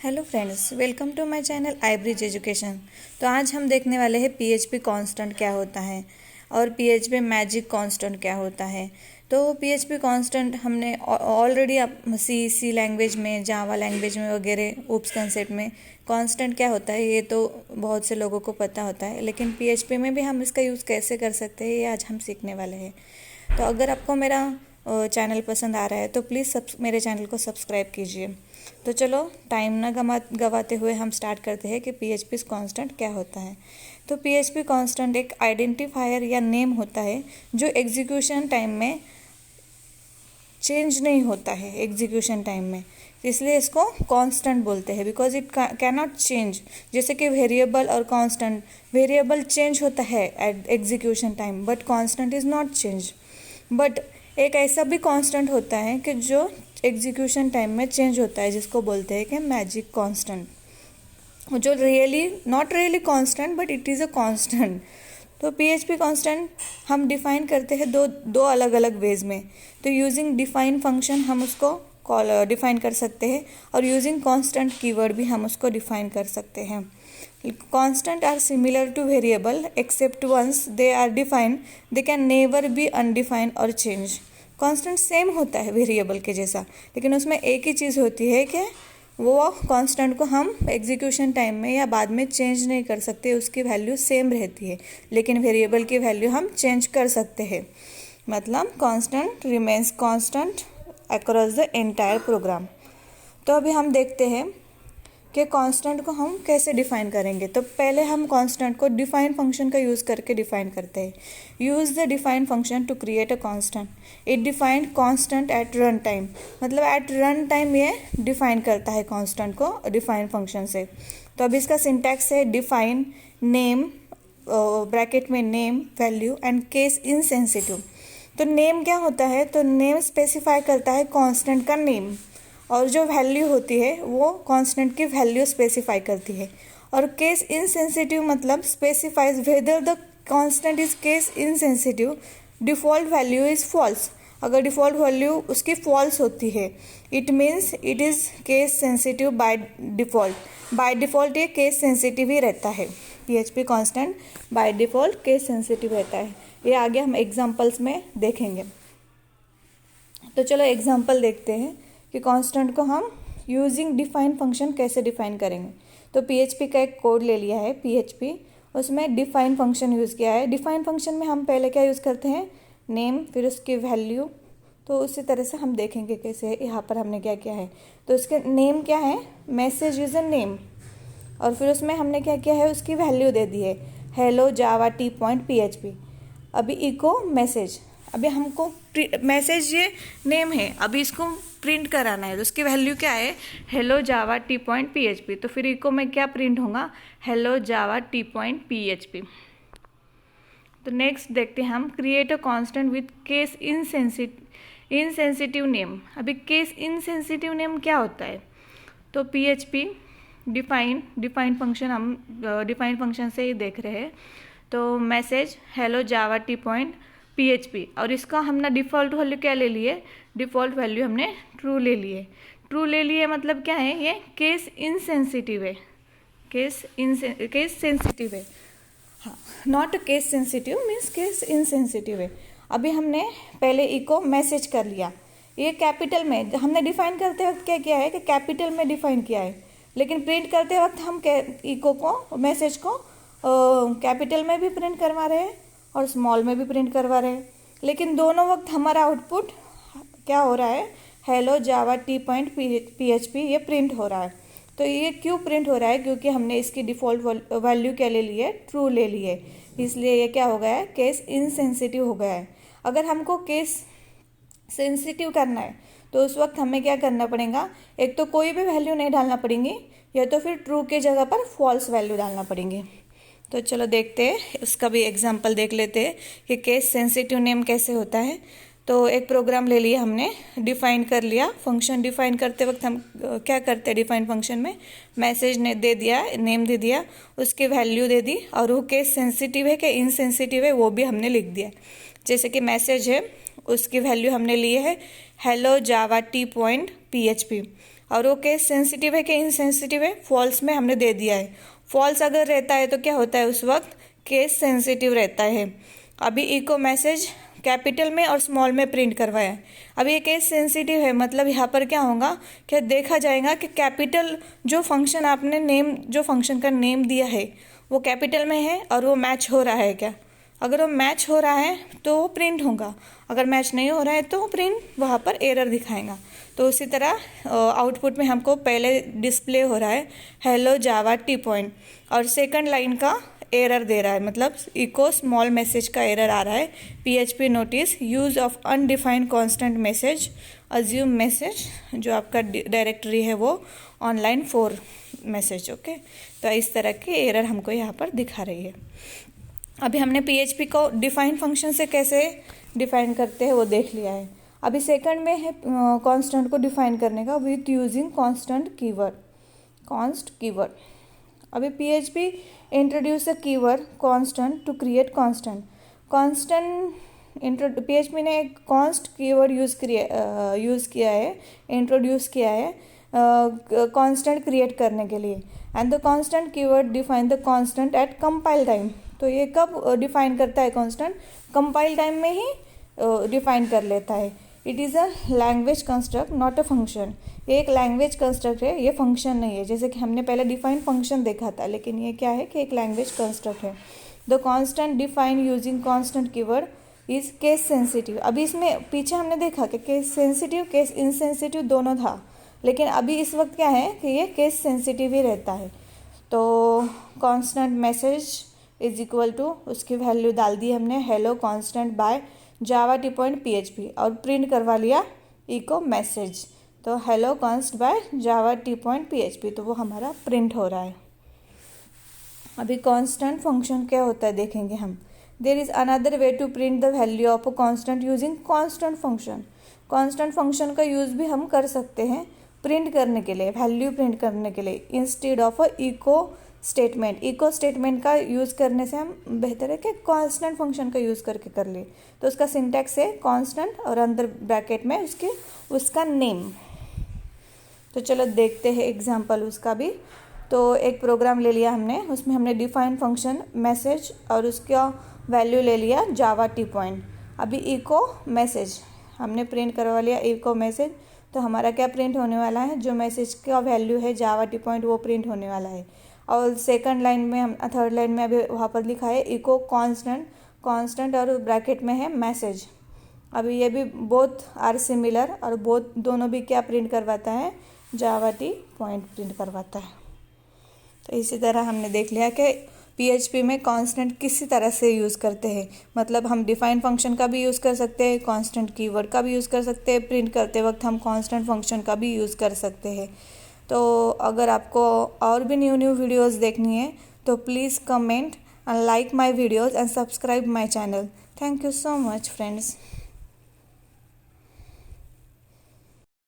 Hello friends, welcome to my channel iBridge education. तो आज हम देखने वाले हैं पीएचपी कांस्टेंट क्या होता है और पीएचपी मैजिक कांस्टेंट क्या होता है। तो पीएचपी कांस्टेंट हमने ऑलरेडी सी लैंग्वेज में, जावा लैंग्वेज में वगैरह ऊप्स कंसेप्ट में कांस्टेंट क्या होता है ये तो बहुत से लोगों को पता होता है, लेकिन पीएचपी में भी हम इसका यूज़ कैसे कर सकते हैं ये आज हम सीखने वाले हैं। तो अगर आपको मेरा चैनल पसंद आ रहा है तो प्लीज़ मेरे चैनल को सब्सक्राइब कीजिए। तो चलो टाइम ना गवाते हुए हम स्टार्ट करते हैं कि पीएचपी कांस्टेंट क्या होता है। तो पीएचपी कांस्टेंट एक आइडेंटिफायर या नेम होता है जो एग्जीक्यूशन टाइम में चेंज नहीं होता है एग्जीक्यूशन टाइम में, इसलिए इसको कांस्टेंट बोलते हैं because it can not change. जैसे कि वेरिएबल और कांस्टेंट, वेरिएबल चेंज होता है at execution time but constant is not change. But एक ऐसा भी कांस्टेंट होता है कि जो एग्जीक्यूशन टाइम में चेंज होता है, जिसको बोलते हैं कि मैजिक कांस्टेंट, जो not really constant but it is a constant. तो पीएचपी कांस्टेंट हम डिफाइन करते हैं दो अलग अलग वेज में। तो यूजिंग डिफाइन फंक्शन हम उसको डिफाइन कर सकते हैं और यूजिंग कांस्टेंट कीवर्ड भी हम उसको डिफाइन कर सकते हैं। Constant are similar to variable except once they are defined they can never be undefined और चेंज। कांस्टेंट सेम होता है वेरिएबल के जैसा, लेकिन उसमें एक ही चीज़ होती है कि वो कांस्टेंट को हम एग्जीक्यूशन टाइम में या बाद में चेंज नहीं कर सकते, उसकी वैल्यू सेम रहती है। लेकिन वेरिएबल की वैल्यू हम चेंज कर सकते हैं, मतलब constant remains constant across the entire program. तो अभी हम देखते हैं कि कांस्टेंट को हम कैसे डिफाइन करेंगे। तो पहले हम कांस्टेंट को डिफाइन फंक्शन का यूज़ करके डिफाइन करते हैं। Use the define function to create a constant. It defined constant at run time, मतलब एट रन टाइम ये डिफाइन करता है कांस्टेंट को डिफाइन फंक्शन से। तो अब इसका सिंटैक्स है डिफाइन नेम, ब्रैकेट में name, value and case insensitive. तो नेम क्या होता है? तो नेम स्पेसिफाई करता है कांस्टेंट का नेम, और जो वैल्यू होती है वो कांस्टेंट की वैल्यू स्पेसिफाई करती है। और केस इनसेंसिटिव मतलब specifies whether the constant is case insensitive, default value is false. अगर डिफ़ॉल्ट वैल्यू उसकी फॉल्स होती है it means it is case sensitive by default. By default ये केस सेंसिटिव ही रहता है। PHP constant by default case sensitive रहता है। ये आगे हम एग्जांपल्स में देखेंगे। तो चलो एग्जांपल देखते हैं कि कांस्टेंट को हम यूजिंग डिफाइन फंक्शन कैसे डिफाइन करेंगे। तो पीएचपी का एक कोड ले लिया है पीएचपी, उसमें डिफाइन फंक्शन यूज़ किया है। डिफाइन फंक्शन में हम पहले क्या यूज़ करते हैं? नेम, फिर उसकी वैल्यू। तो उसी तरह से हम देखेंगे कैसे यहाँ पर हमने क्या किया है। तो उसके नेम क्या है? Message is a name. और फिर उसमें हमने क्या किया है? उसकी वैल्यू दे दी है हेलो जावा t.php। अभी इको मैसेज, अभी हमको मैसेज ये नेम है, अभी इसको प्रिंट कराना है तो उसकी वैल्यू क्या है? हेलो जावा t.php। तो फिर इको में क्या प्रिंट होगा? हेलो जावा t.php। तो नेक्स्ट देखते हैं हम create a constant with case insensitive name. अभी केस इनसेंसिटिव नेम क्या होता है? तो पीएचपी डिफाइन फंक्शन हम डिफाइन फंक्शन से ही देख रहे हैं। तो मैसेज हेलो जावा t.php, और इसका हमने डिफ़ॉल्ट वैल्यू क्या ले लिए? डिफ़ॉल्ट वैल्यू हमने ट्रू ले लिए। ट्रू ले लिए मतलब क्या है? ये केस इनसेंसिटिव है, केस सेंसिटिव है। हाँ, not case sensitive means case insensitive है। अभी हमने पहले इको मैसेज कर लिया, ये कैपिटल में हमने डिफाइन करते वक्त क्या किया है कि कैपिटल में डिफाइन किया है, लेकिन प्रिंट करते वक्त हम इको को, मैसेज को कैपिटल में भी प्रिंट करवा रहे हैं और स्मॉल में भी प्रिंट करवा रहे हैं, लेकिन दोनों वक्त हमारा आउटपुट क्या हो रहा है? हेलो जावा t.php ये प्रिंट हो रहा है। तो ये क्यों प्रिंट हो रहा है? क्योंकि हमने इसकी डिफ़ॉल्ट वैल्यू क्या ले ली है? ट्रू ले ली है, इसलिए ये क्या हो गया है? केस इनसेंसिटिव हो गया है। अगर हमको केस सेंसिटिव करना है तो उस वक्त हमें क्या करना पड़ेगा? एक तो कोई भी वैल्यू नहीं डालना पड़ेगी, या तो फिर ट्रू के जगह पर फॉल्स वैल्यू डालना पड़ेगी। तो चलो देखते हैं, उसका भी एग्जांपल देख लेते हैं कि केस सेंसिटिव नेम कैसे होता है। तो एक प्रोग्राम ले लिया हमने, डिफाइन कर लिया। फंक्शन डिफाइन करते वक्त हम क्या करते हैं? डिफाइन फंक्शन में मैसेज ने दे दिया, नेम दे दिया, उसकी वैल्यू दे दी, और वो केस सेंसिटिव है कि इनसेंसिटिव है वो भी हमने लिख दिया। जैसे कि मैसेज है, उसकी वैल्यू हमने ली है हेलो जावा t.php, और वो केस सेंसिटिव है कि इनसेंसिटिव है, फॉल्स में हमने दे दिया है। फॉल्स अगर रहता है तो क्या होता है, उस वक्त केस सेंसिटिव रहता है। अभी इको मैसेज कैपिटल में और स्मॉल में प्रिंट करवाया है। अब ये केस सेंसिटिव है, मतलब यहाँ पर क्या होगा कि देखा जाएगा कि कैपिटल जो फंक्शन आपने नेम, जो फंक्शन का नेम दिया है वो कैपिटल में है और वो मैच हो रहा है क्या। अगर वो मैच हो रहा है तो वो प्रिंट होगा, अगर मैच नहीं हो रहा है तो प्रिंट वहाँ पर एरर दिखाएगा। तो उसी तरह आउटपुट में हमको पहले डिस्प्ले हो रहा है हेलो जावा टी पॉइंट, और सेकंड लाइन का एरर दे रहा है, मतलब इको स्मॉल मैसेज का एरर आ रहा है। PHP notice use of undefined constant message assume message, जो आपका डायरेक्टरी है वो ऑनलाइन 4 मैसेज। ओके, तो इस तरह के एरर हमको यहाँ पर दिखा रही है। अभी हमने PHP को डिफाइन फंक्शन से कैसे डिफाइन करते हैं वो देख लिया है। अभी सेकंड में है कांस्टेंट को डिफाइन करने का with using constant keyword, const keyword. अभी PHP introduce a keyword constant to create constant. PHP ने एक कांस्ट कीवर्ड यूज़ किया है, इंट्रोड्यूस किया है कांस्टेंट क्रिएट करने के लिए। And the constant keyword define the constant eight compile time. तो ये कब डिफाइन करता है कांस्टेंट, कंपाइल टाइम में ही डिफाइन कर लेता है। It is a language construct not a function. ये एक लैंग्वेज कंस्ट्रक्ट है, ये फंक्शन नहीं है। जैसे कि हमने पहले डिफाइन फंक्शन देखा था, लेकिन ये क्या है कि एक लैंग्वेज कंस्ट्रक्ट है। The constant define using constant keyword is case sensitive. अभी इसमें पीछे हमने देखा कि केस सेंसिटिव केस इनसेंसिटिव दोनों था, लेकिन अभी इस वक्त क्या है कि ये केस सेंसिटिव ही रहता है। तो constant message is equal to, उसकी वैल्यू डाल दी हमने hello constant by Java T point PHP, और प्रिंट करवा लिया इको मैसेज। तो hello const by Java T point PHP, तो वो हमारा प्रिंट हो रहा है। अभी कांस्टेंट फंक्शन क्या होता है देखेंगे हम। There is another way to print the value of a constant using constant function. Constant function का यूज भी हम कर सकते हैं प्रिंट करने के लिए, वैल्यू प्रिंट करने के लिए, instead of a echo statement. Echo statement का यूज़ करने से हम बेहतर है कि कांस्टेंट फंक्शन का यूज़ करके कर लिए। तो उसका सिंटैक्स है कांस्टेंट और अंदर ब्रैकेट में उसका नेम। तो चलो देखते हैं एग्जांपल उसका भी। तो एक प्रोग्राम ले लिया हमने, उसमें हमने डिफाइन फंक्शन मैसेज और उसका वैल्यू ले लिया जावा टी पॉइंट। अभी इको मैसेज हमने प्रिंट करवा लिया, इको मैसेज। तो हमारा क्या प्रिंट होने वाला है, जो मैसेज का वैल्यू है जावा टी पॉइंट वो प्रिंट होने वाला है। और सेकंड लाइन में हम, थर्ड लाइन में अभी वहाँ पर लिखा है इको कांस्टेंट और ब्रैकेट में है मैसेज। अभी ये भी बोथ आर सिमिलर, और बोथ दोनों भी क्या प्रिंट करवाता है, जावा टी पॉइंट प्रिंट करवाता है। तो इसी तरह हमने देख लिया कि PHP में कांस्टेंट किसी तरह से यूज़ करते हैं। मतलब हम डिफाइन फंक्शन का भी यूज़ कर सकते हैं, कांस्टेंट कीवर्ड का भी यूज़ कर सकते हैं, प्रिंट करते वक्त हम कांस्टेंट फंक्शन का भी यूज़ कर सकते हैं। तो अगर आपको और भी न्यू वीडियोस देखनी है तो please comment and like my videos and subscribe my channel. Thank you so much friends.